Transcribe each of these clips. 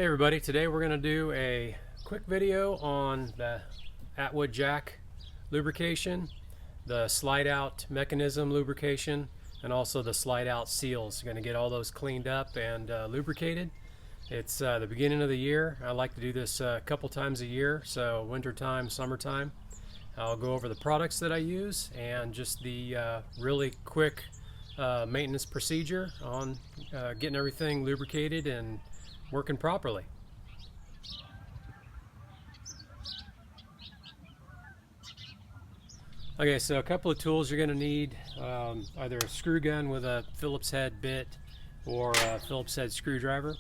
Hey everybody, today we're going to do a quick video on the Atwood jack lubrication, the slide out mechanism lubrication, and also the slide out seals. We're going to get all those cleaned up and lubricated. It's the beginning of the year. I like to do this a couple times a year, so wintertime, summertime. I'll go over the products that I use and just the really quick maintenance procedure on getting everything lubricated and working properly. Okay, so a couple of tools you're going to need, either a screw gun with a Phillips head bit or a Phillips head screwdriver.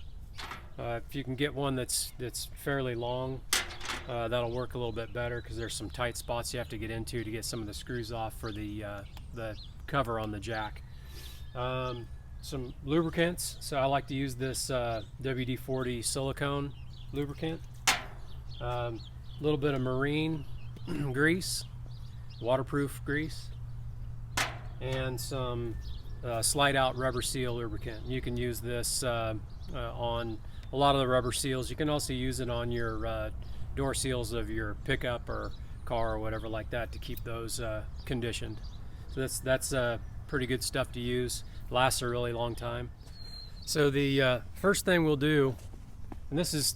If you can get one that's fairly long, that'll work a little bit better because there's some tight spots you have to get into to get some of the screws off for the cover on the jack. Some lubricants, so I like to use this WD-40 silicone lubricant, a little bit of marine grease, waterproof grease, and some slide out rubber seal lubricant. You can use this on a lot of the rubber seals. You can also use it on your door seals of your pickup or car or whatever like that to keep those conditioned. So that's pretty good stuff to use. Lasts a really long time. So the first thing we'll do, and this is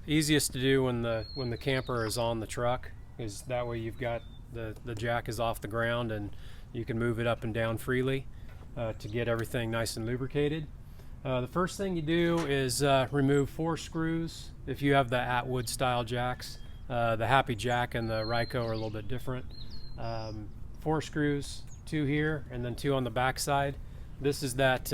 easiest to do when the camper is on the truck, is that way you've got the jack is off the ground and you can move it up and down freely to get everything nice and lubricated. The first thing you do is remove 4 screws. If you have the Atwood style jacks, the Happijac and the Reico are a little bit different. 4 screws, 2 here and then 2 on the back side. This is that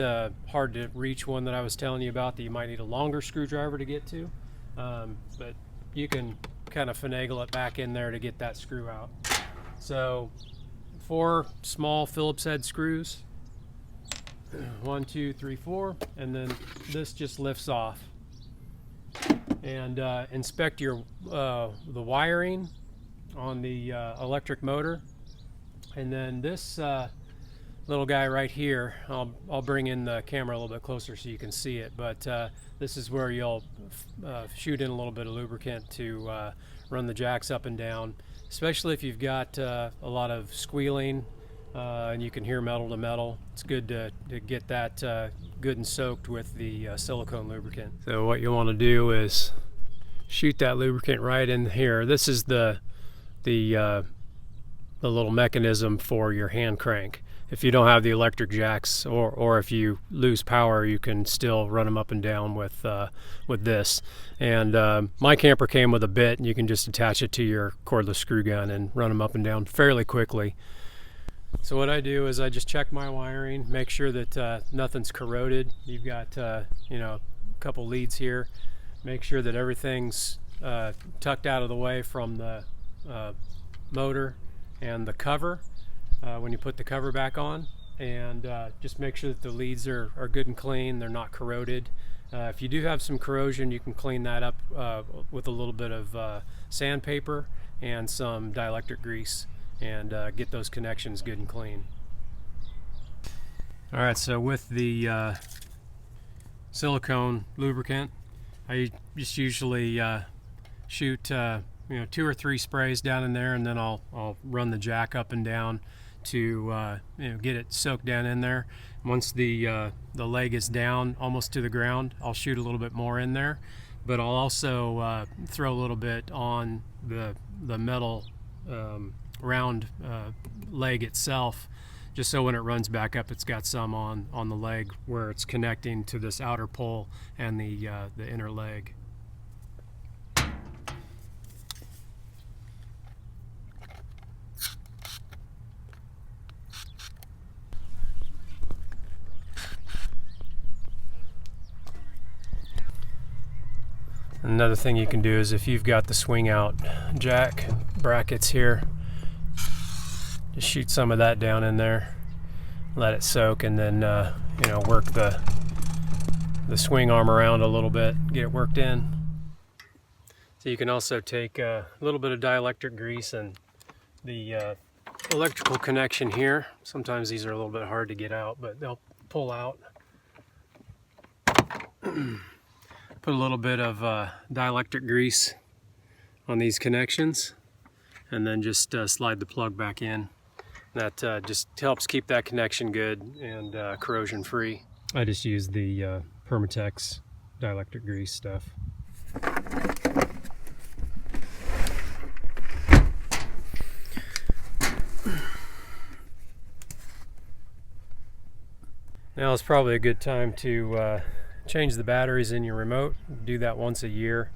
hard to reach one that I was telling you about that you might need a longer screwdriver to get to, but you can kind of finagle it back in there to get that screw out. So 4 small Phillips head screws, 1, 2, 3, 4, and then this just lifts off. And inspect your the wiring on the electric motor, and then this little guy right here, I'll bring in the camera a little bit closer so you can see it, but this is where you'll shoot in a little bit of lubricant to run the jacks up and down, especially if you've got a lot of squealing and you can hear metal to metal. It's good to get that good and soaked with the silicone lubricant. So what you want to do is shoot that lubricant right in here. This is the little mechanism for your hand crank. If you don't have the electric jacks, or if you lose power, you can still run them up and down with this. And my camper came with a bit, and you can just attach it to your cordless screw gun and run them up and down fairly quickly. So what I do is I just check my wiring, make sure that nothing's corroded. You've got a couple leads here. Make sure that everything's tucked out of the way from the motor and the cover. When you put the cover back on, and just make sure that the leads are good and clean, they're not corroded. If you do have some corrosion, you can clean that up with a little bit of sandpaper and some dielectric grease, and get those connections good and clean. Alright, so with the silicone lubricant, I just usually shoot 2 or 3 sprays down in there, and then I'll run the jack up and down to get it soaked down in there. Once the leg is down almost to the ground, I'll shoot a little bit more in there, but I'll also throw a little bit on the metal round leg itself, just so when it runs back up, it's got some on the leg where it's connecting to this outer pole and the inner leg. Another thing you can do is, if you've got the swing out jack brackets here, just shoot some of that down in there, let it soak, and then work the swing arm around a little bit, get it worked in. So you can also take a little bit of dielectric grease and the electrical connection here. Sometimes these are a little bit hard to get out, but they'll pull out. Put a little bit of dielectric grease on these connections, and then just slide the plug back in. That just helps keep that connection good and corrosion free. I just use the Permatex dielectric grease stuff. Now is probably a good time to change the batteries in your remote. Do that once a year.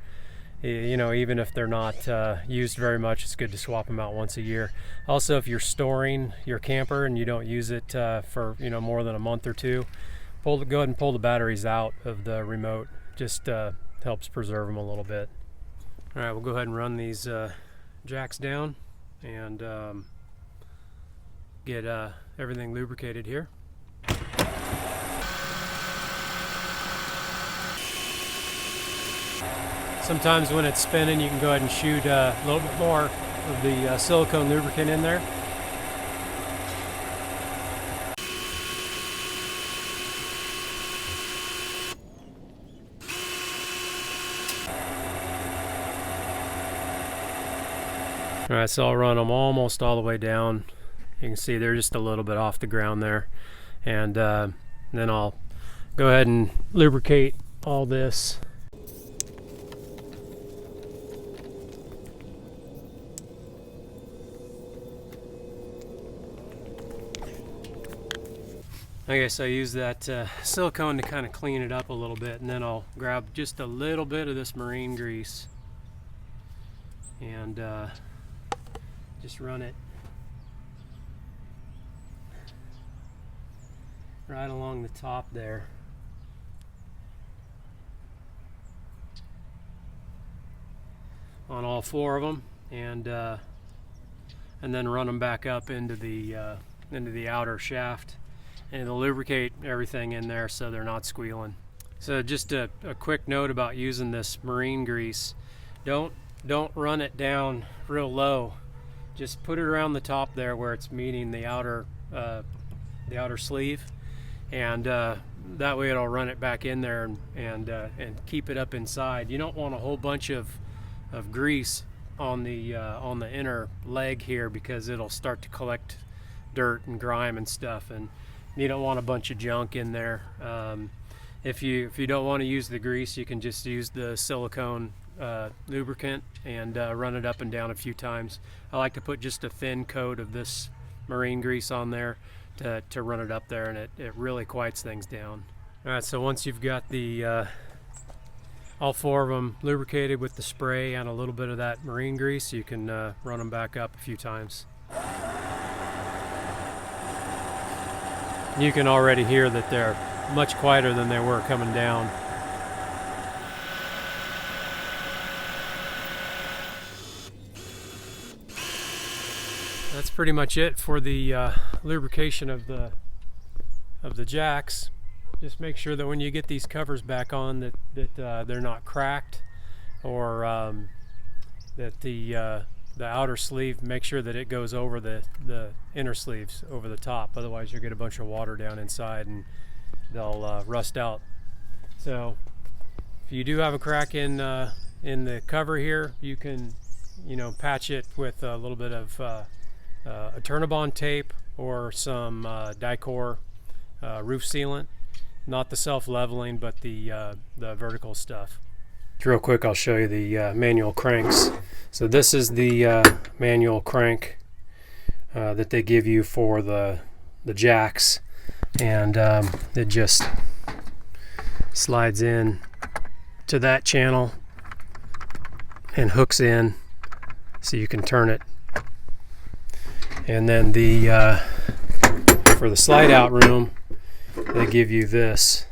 You know, even if they're not used very much, it's good to swap them out once a year. Also, if you're storing your camper and you don't use it for more than a month or two, go ahead and pull the batteries out of the remote. Just helps preserve them a little bit. All right, we'll go ahead and run these jacks down and get everything lubricated here. Sometimes when it's spinning, you can go ahead and shoot a little bit more of the silicone lubricant in there. All right, so I'll run them almost all the way down. You can see they're just a little bit off the ground there. And then I'll go ahead and lubricate all this. Okay, so I use that silicone to kind of clean it up a little bit, and then I'll grab just a little bit of this marine grease and just run it right along the top there. On all four of them, and then run them back up into the outer shaft. And it'll lubricate everything in there so they're not squealing. So just a quick note about using this marine grease. Don't run it down real low. Just put it around the top there where it's meeting the outer sleeve, and that way it'll run it back in there and keep it up inside. You don't want a whole bunch of grease on the inner leg here, because it'll start to collect dirt and grime and stuff, and you don't want a bunch of junk in there. If you don't want to use the grease, you can just use the silicone lubricant and run it up and down a few times. I like to put just a thin coat of this marine grease on there to run it up there, and it really quiets things down. All right, so once you've got the all four of them lubricated with the spray and a little bit of that marine grease, you can run them back up a few times. You can already hear that they're much quieter than they were coming down. That's pretty much it for the lubrication of the jacks. Just make sure that when you get these covers back on that they're not cracked, or that the outer sleeve, make sure that it goes over the inner sleeves over the top. Otherwise you'll get a bunch of water down inside and they'll rust out. So if you do have a crack in the cover here, you can patch it with a little bit of a Turnabond tape or some Dicor roof sealant. Not the self-leveling, but the vertical stuff. Real quick, I'll show you the manual cranks. So this is the manual crank that they give you for the jacks, and it just slides in to that channel and hooks in, so you can turn it. And then for the slide out room, they give you this,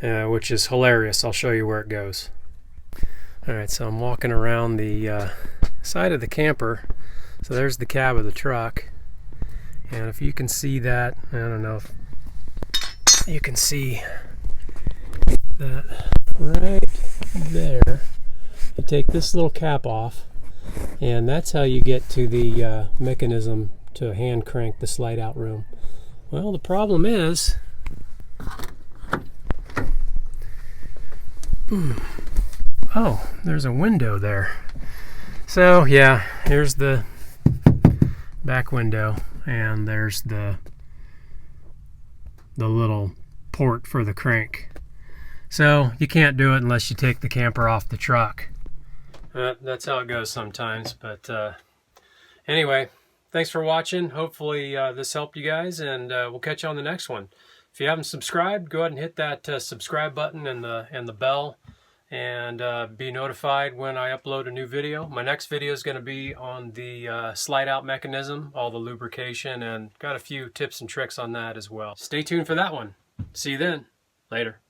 which is hilarious. I'll show you where it goes. Alright, so I'm walking around the side of the camper. So there's the cab of the truck, and if you can see that, I don't know if you can see that right there. You take this little cap off, and that's how you get to the mechanism to hand crank the slide out room. Well, the problem is Oh, there's a window there. So yeah, here's the back window, and there's the little port for the crank. So you can't do it unless you take the camper off the truck. That's how it goes sometimes. But anyway, thanks for watching. Hopefully this helped you guys, and we'll catch you on the next one. If you haven't subscribed, go ahead and hit that subscribe button and the bell, and be notified when I upload a new video. My next video is going to be on the slide out mechanism, all the lubrication, and got a few tips and tricks on that as well. Stay tuned for that one. See you then. Later.